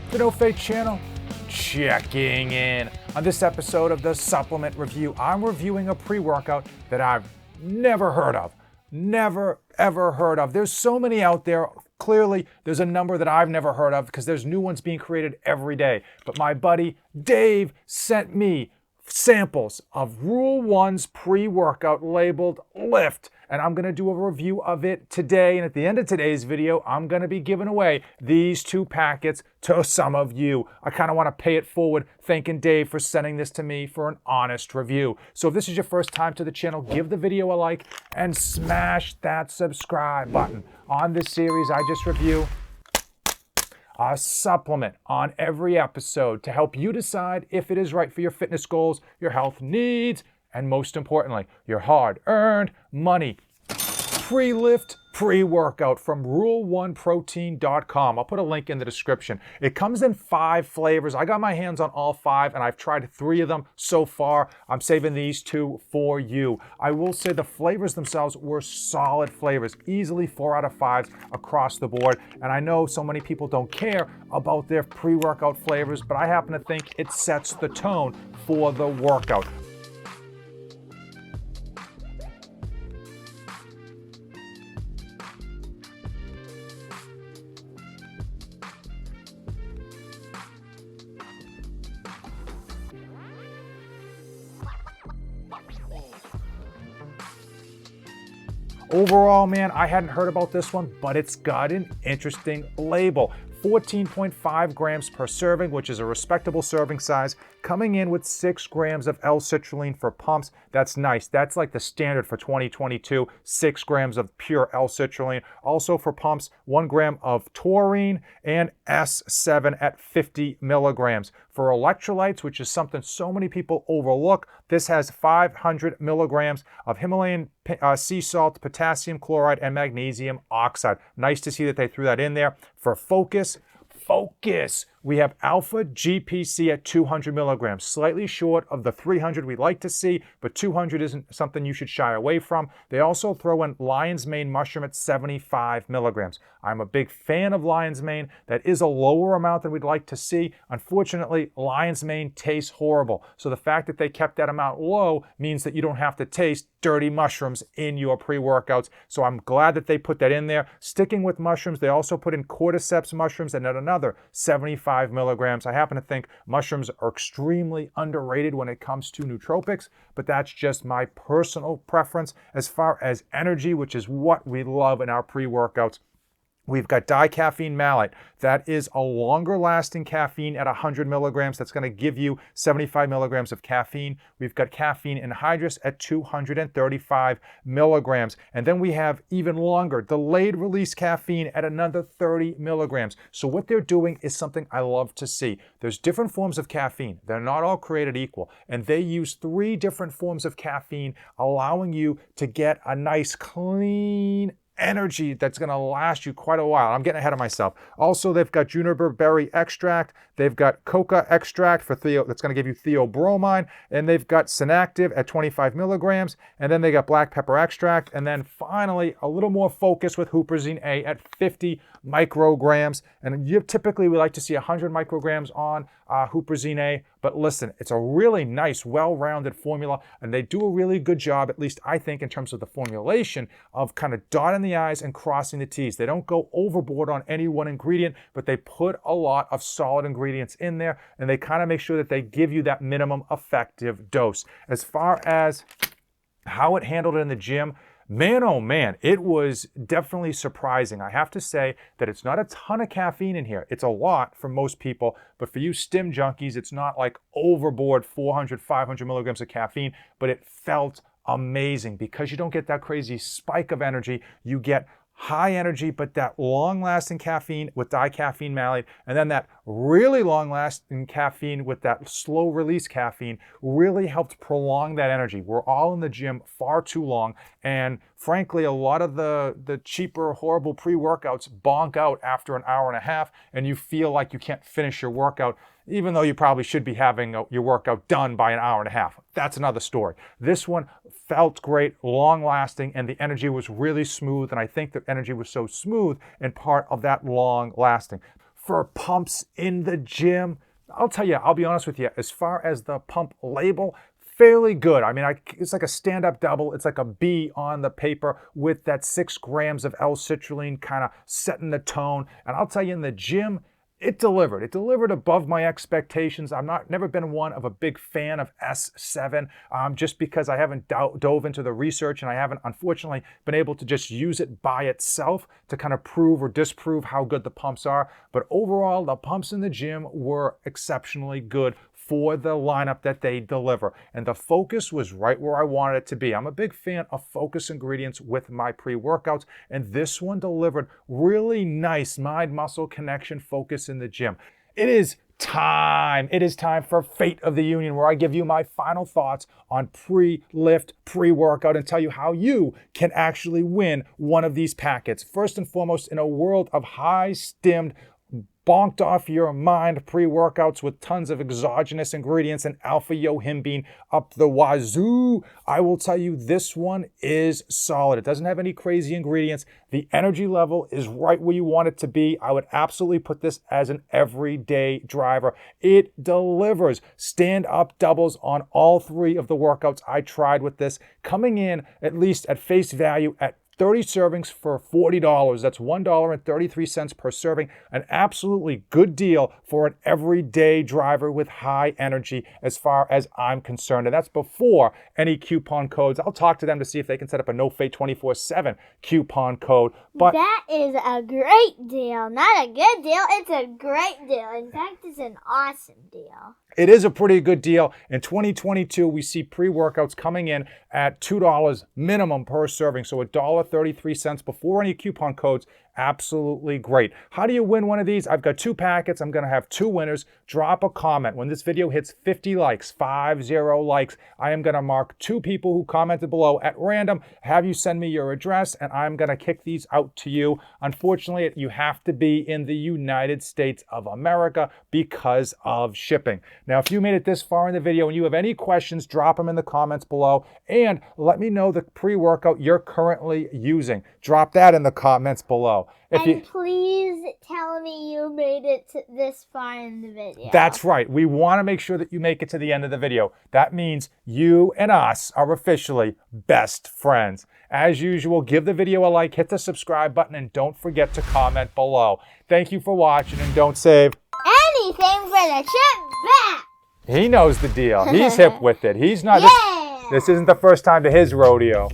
The No Fake channel, checking in. On this episode of the Supplement Review, I'm reviewing a pre-workout that I've never heard of. Never, ever heard of. There's so many out there. Clearly, there's a number that I've never heard of because there's new ones being created every day. But my buddy Dave sent me samples of Rule 1's pre-workout labeled LIFT, and I'm going to do a review of it today. And at the end of today's video, I'm going to be giving away these 2 packets to some of you. I kind of want to pay it forward, thanking Dave for sending this to me for an honest review. So if this is your first time to the channel, give the video a like and smash that subscribe button. On this series, I just review a supplement on every episode to help you decide if it is right for your fitness goals, your health needs, and most importantly, your hard-earned money. PreLIFT pre-workout from rule1protein.com. I'll put a link in the description. It comes in 5 flavors. I got my hands on all 5 and I've tried 3 of them so far. I'm saving these 2 for you. I will say the flavors themselves were solid flavors, easily 4 out of 5 across the board. And I know so many people don't care about their pre-workout flavors, but I happen to think it sets the tone for the workout. Overall, man, I hadn't heard about this one, but it's got an interesting label. 14.5 grams per serving, which is a respectable serving size, coming in with 6 grams of l-citrulline for pumps. That's nice. That's like the standard for 2022, 6 grams of pure l-citrulline. Also for pumps, 1 gram of taurine and S7 at 50 milligrams. For electrolytes, which is something so many people overlook, this has 500 milligrams of Himalayan sea salt, potassium chloride, and magnesium oxide. Nice to see that they threw that in there. For focus, we have alpha-GPC at 200 milligrams, slightly short of the 300 we like to see, but 200 isn't something you should shy away from. They also throw in lion's mane mushroom at 75 milligrams. I'm a big fan of lion's mane. That is a lower amount than we'd like to see. Unfortunately, lion's mane tastes horrible. So the fact that they kept that amount low means that you don't have to taste dirty mushrooms in your pre-workouts. So I'm glad that they put that in there. Sticking with mushrooms, they also put in cordyceps mushrooms and at another 75 milligrams. I happen to think mushrooms are extremely underrated when it comes to nootropics, but that's just my personal preference. As far as energy, which is what we love in our pre-workouts, we've got dicaffeine malate. That is a longer lasting caffeine at 100 milligrams. That's going to give you 75 milligrams of caffeine. We've got caffeine anhydrous at 235 milligrams. And then we have even longer delayed release caffeine at another 30 milligrams. So what they're doing is something I love to see. There's different forms of caffeine. They're not all created equal. And they use 3 different forms of caffeine, allowing you to get a nice clean energy that's going to last you quite a while. I'm getting ahead of myself. Also, they've got juniper berry extract. They've got coca extract for that's going to give you theobromine. And they've got Senactiv at 25 milligrams. And then they got black pepper extract. And then finally, a little more focus with huperzine A at 50 micrograms. And typically, we like to see 100 micrograms on huperzine A. But listen, it's a really nice, well-rounded formula. And they do a really good job, at least I think, in terms of the formulation of kind of dotting the I's and crossing the T's. They don't go overboard on any one ingredient, but they put a lot of solid ingredients in there, and they kind of make sure that they give you that minimum effective dose. As far as how it handled it in the gym, man, oh man, it was definitely surprising. I have to say that it's not a ton of caffeine in here. It's a lot for most people, but for you stim junkies, it's not like overboard 400, 500 milligrams of caffeine, but it felt amazing because you don't get that crazy spike of energy. You get high energy, but that long-lasting caffeine with dicaffeine malate, and then that really long-lasting caffeine with that slow-release caffeine really helped prolong that energy. We're all in the gym far too long, and frankly, a lot of the cheaper, horrible pre-workouts bonk out after an hour and a half, and you feel like you can't finish your workout, even though you probably should be having your workout done by an hour and a half. That's another story. This one felt great, long-lasting, and the energy was really smooth, and I think the energy was so smooth in part of that long-lasting. for pumps in the gym. I'll tell you, I'll be honest with you, as far as the pump label, fairly good. I mean, it's like a stand-up double. It's like a B on the paper with that 6 grams of L-citrulline kind of setting the tone. And I'll tell you, in the gym, it delivered. It delivered above my expectations. Never been one of a big fan of S7, just because I haven't dove into the research, and I haven't, unfortunately, been able to just use it by itself to kind of prove or disprove how good the pumps are. But overall, the pumps in the gym were exceptionally good for the lineup that they deliver. And the focus was right where I wanted it to be. I'm a big fan of focus ingredients with my pre-workouts, and this one delivered really nice mind-muscle connection focus in the gym. It is time. It is time for Fate of the Union, where I give you my final thoughts on pre-lift, pre-workout, and tell you how you can actually win one of these packets. First and foremost, in a world of high-stimmed, bonked off your mind pre-workouts with tons of exogenous ingredients and alpha-yohimbine up the wazoo, I will tell you this one is solid. It doesn't have any crazy ingredients. The energy level is right where you want it to be. I would absolutely put this as an everyday driver. It delivers stand-up doubles on all 3 of the workouts I tried with this, coming in at least at face value at 30 servings for $40. That's $1.33 per serving. An absolutely good deal for an everyday driver with high energy as far as I'm concerned. And that's before any coupon codes. I'll talk to them to see if they can set up a NoFate 24/7 coupon code. But that is a great deal. Not a good deal. It's a great deal. In fact, it's an awesome deal. It is a pretty good deal. In 2022, we see pre-workouts coming in at $2 minimum per serving, so $1.33 before any coupon codes. Absolutely great. How do you win one of these? I've got 2 packets. I'm going to have 2 winners. Drop a comment. When this video hits 50 likes, 50 likes, I am going to mark 2 people who commented below at random, have you send me your address, and I'm going to kick these out to you. Unfortunately, you have to be in the United States of America because of shipping. Now, if you made it this far in the video and you have any questions, drop them in the comments below, and let me know the pre-workout you're currently using. Drop that in the comments below. Please tell me you made it this far in the video. That's right. We want to make sure that you make it to the end of the video. That means you and us are officially best friends. As usual, give the video a like, hit the subscribe button, and don't forget to comment below. Thank you for watching, and don't save anything for the trip back. He knows the deal. He's hip with it. He's not. Yeah. This isn't the first time to his rodeo.